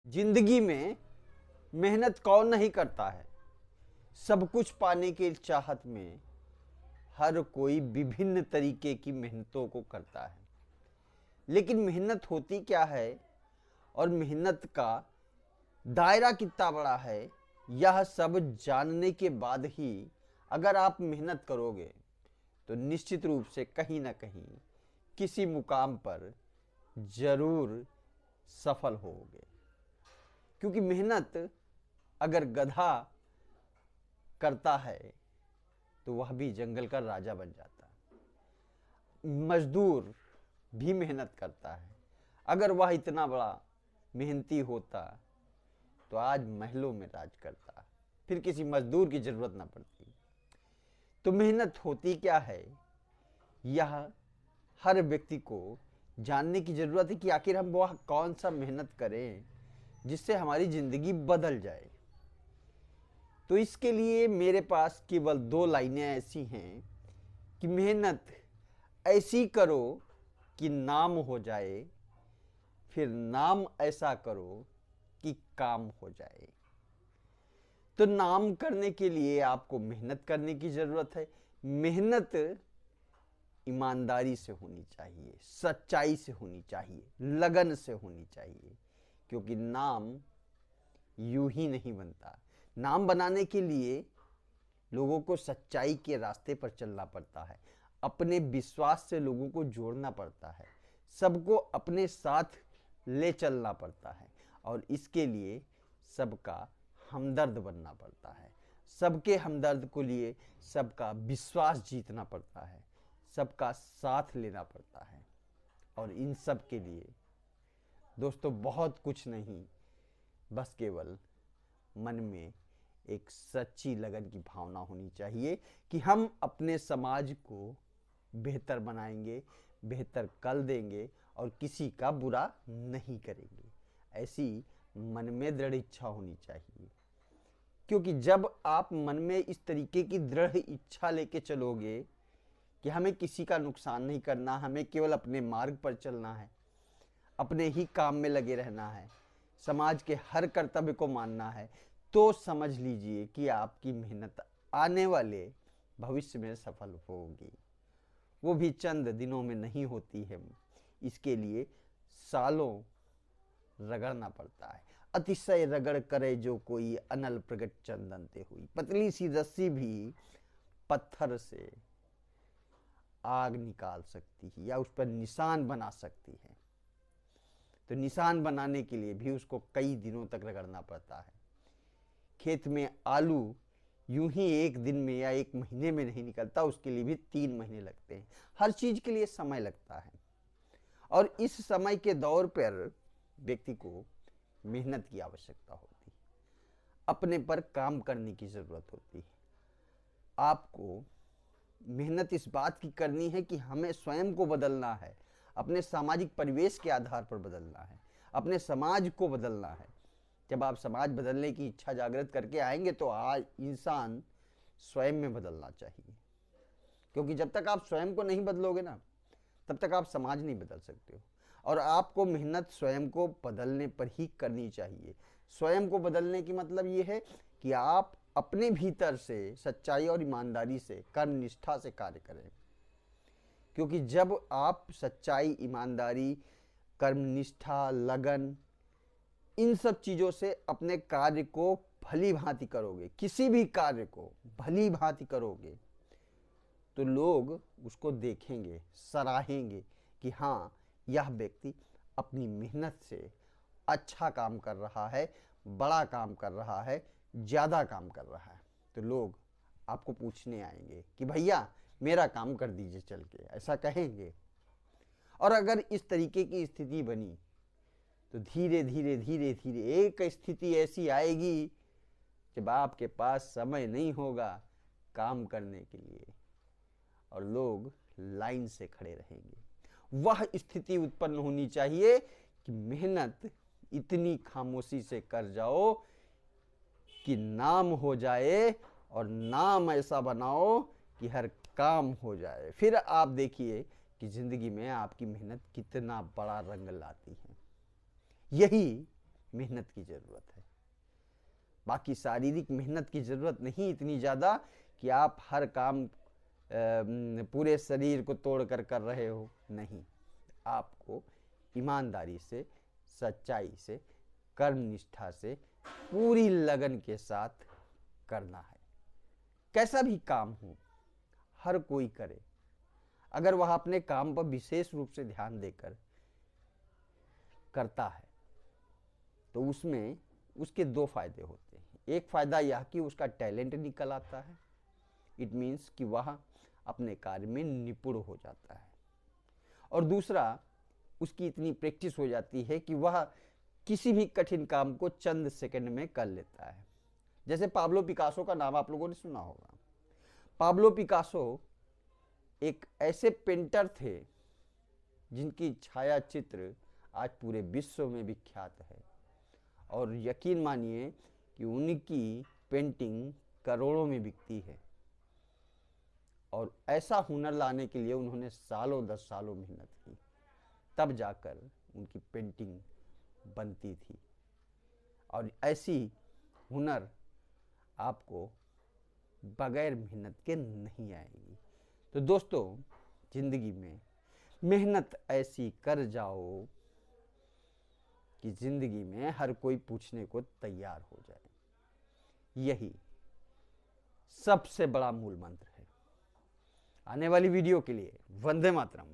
जिंदगी में मेहनत कौन नहीं करता है। सब कुछ पाने के चाहत में हर कोई विभिन्न तरीके की मेहनतों को करता है, लेकिन मेहनत होती क्या है और मेहनत का दायरा कितना बड़ा है, यह सब जानने के बाद ही अगर आप मेहनत करोगे तो निश्चित रूप से कहीं ना कहीं किसी मुकाम पर जरूर सफल होगे। क्योंकि मेहनत अगर गधा करता है तो वह भी जंगल का राजा बन जाता है। मजदूर भी मेहनत करता है, अगर वह इतना बड़ा मेहनती होता तो आज महलों में राज करता, फिर किसी मजदूर की जरूरत ना पड़ती। तो मेहनत होती क्या है, यह हर व्यक्ति को जानने की जरूरत है कि आखिर हम वह कौन सा मेहनत करें जिससे हमारी जिंदगी बदल जाए। तो इसके लिए मेरे पास केवल 2 लाइनें ऐसी हैं कि मेहनत ऐसी करो कि नाम हो जाए, फिर नाम ऐसा करो कि काम हो जाए। तो नाम करने के लिए आपको मेहनत करने की जरूरत है। मेहनत ईमानदारी से होनी चाहिए, सच्चाई से होनी चाहिए, लगन से होनी चाहिए, क्योंकि नाम यूं ही नहीं बनता। नाम बनाने के लिए लोगों को सच्चाई के रास्ते पर चलना पड़ता है, अपने विश्वास से लोगों को जोड़ना पड़ता है, सबको अपने साथ ले चलना पड़ता है, और इसके लिए सबका हमदर्द बनना पड़ता है। सबके हमदर्द को लिए सबका विश्वास जीतना पड़ता है, सबका साथ लेना पड़ता है। और इन सब के लिए दोस्तों बहुत कुछ नहीं, बस केवल मन में एक सच्ची लगन की भावना होनी चाहिए कि हम अपने समाज को बेहतर बनाएंगे, बेहतर कल देंगे और किसी का बुरा नहीं करेंगे। ऐसी मन में दृढ़ इच्छा होनी चाहिए, क्योंकि जब आप मन में इस तरीके की दृढ़ इच्छा लेके चलोगे कि हमें किसी का नुकसान नहीं करना, हमें केवल अपने मार्ग पर चलना है, अपने ही काम में लगे रहना है, समाज के हर कर्तव्य को मानना है, तो समझ लीजिए कि आपकी मेहनत आने वाले भविष्य में सफल होगी। वो भी चंद दिनों में नहीं होती है, इसके लिए सालों रगड़ना पड़ता है। अतिशय रगड़ करे जो कोई, अनल प्रगट चंदन ते हुई। पतली सी रस्सी भी पत्थर से आग निकाल सकती है या उस पर निशान बना सकती है। तो निशान बनाने के लिए भी उसको कई दिनों तक रगड़ना पड़ता है। खेत में आलू यूं ही एक दिन में या एक महीने में नहीं निकलता, उसके लिए भी 3 महीने लगते हैं। हर चीज के लिए समय लगता है, और इस समय के दौर पर व्यक्ति को मेहनत की आवश्यकता होती है, अपने पर काम करने की जरूरत होती है। आपको मेहनत इस बात की करनी है कि हमें स्वयं को बदलना है, अपने सामाजिक परिवेश के आधार पर बदलना है, अपने समाज को बदलना है। जब आप समाज बदलने की इच्छा जागृत करके आएंगे तो आज इंसान स्वयं में बदलना चाहिए, क्योंकि जब तक आप स्वयं को नहीं बदलोगे ना, तब तक आप समाज नहीं बदल सकते हो। और आपको मेहनत स्वयं को बदलने पर ही करनी चाहिए। स्वयं को बदलने की मतलब ये है कि आप अपने भीतर से सच्चाई और ईमानदारी से, कर्म निष्ठा से कार्य करें। क्योंकि जब आप सच्चाई, ईमानदारी, कर्मनिष्ठा, लगन, इन सब चीज़ों से अपने कार्य को भली भांति करोगे, किसी भी कार्य को भली भांति करोगे, तो लोग उसको देखेंगे, सराहेंगे कि हाँ, यह व्यक्ति अपनी मेहनत से अच्छा काम कर रहा है, बड़ा काम कर रहा है, ज़्यादा काम कर रहा है। तो लोग आपको पूछने आएंगे कि भैया मेरा काम कर दीजिए चल के, ऐसा कहेंगे। और अगर इस तरीके की स्थिति बनी तो धीरे धीरे धीरे धीरे एक स्थिति ऐसी आएगी जब आपके पास समय नहीं होगा काम करने के लिए, और लोग लाइन से खड़े रहेंगे। वह स्थिति उत्पन्न होनी चाहिए कि मेहनत इतनी खामोशी से कर जाओ कि नाम हो जाए, और नाम ऐसा बनाओ कि हर काम हो जाए। फिर आप देखिए कि जिंदगी में आपकी मेहनत कितना बड़ा रंग लाती है। यही मेहनत की जरूरत है। बाकी शारीरिक मेहनत की जरूरत नहीं इतनी ज़्यादा कि आप हर काम पूरे शरीर को तोड़कर कर रहे हो, नहीं। आपको ईमानदारी से, सच्चाई से, कर्मनिष्ठा से, पूरी लगन के साथ करना है। कैसा भी काम हो, हर कोई करे। अगर वह अपने काम पर विशेष रूप से ध्यान देकर करता है तो उसमें उसके दो फायदे होते हैं। एक फायदा यह कि उसका टैलेंट निकल आता है, इट मीन्स कि वह अपने कार्य में निपुण हो जाता है। और दूसरा, उसकी इतनी प्रैक्टिस हो जाती है कि वह किसी भी कठिन काम को चंद सेकंड में कर लेता है। जैसे पाब्लो पिकासो का नाम आप लोगों ने सुना होगा। पाब्लो पिकासो एक ऐसे पेंटर थे जिनकी छाया चित्र आज पूरे विश्व में विख्यात है, और यकीन मानिए कि उनकी पेंटिंग करोड़ों में बिकती है। और ऐसा हुनर लाने के लिए उन्होंने सालों 10 सालों मेहनत की, तब जाकर उनकी पेंटिंग बनती थी। और ऐसी हुनर आपको बगैर मेहनत के नहीं आएगी। तो दोस्तों, जिंदगी में मेहनत ऐसी कर जाओ कि जिंदगी में हर कोई पूछने को तैयार हो जाए। यही सबसे बड़ा मूल मंत्र है। आने वाली वीडियो के लिए वंदे मातरम।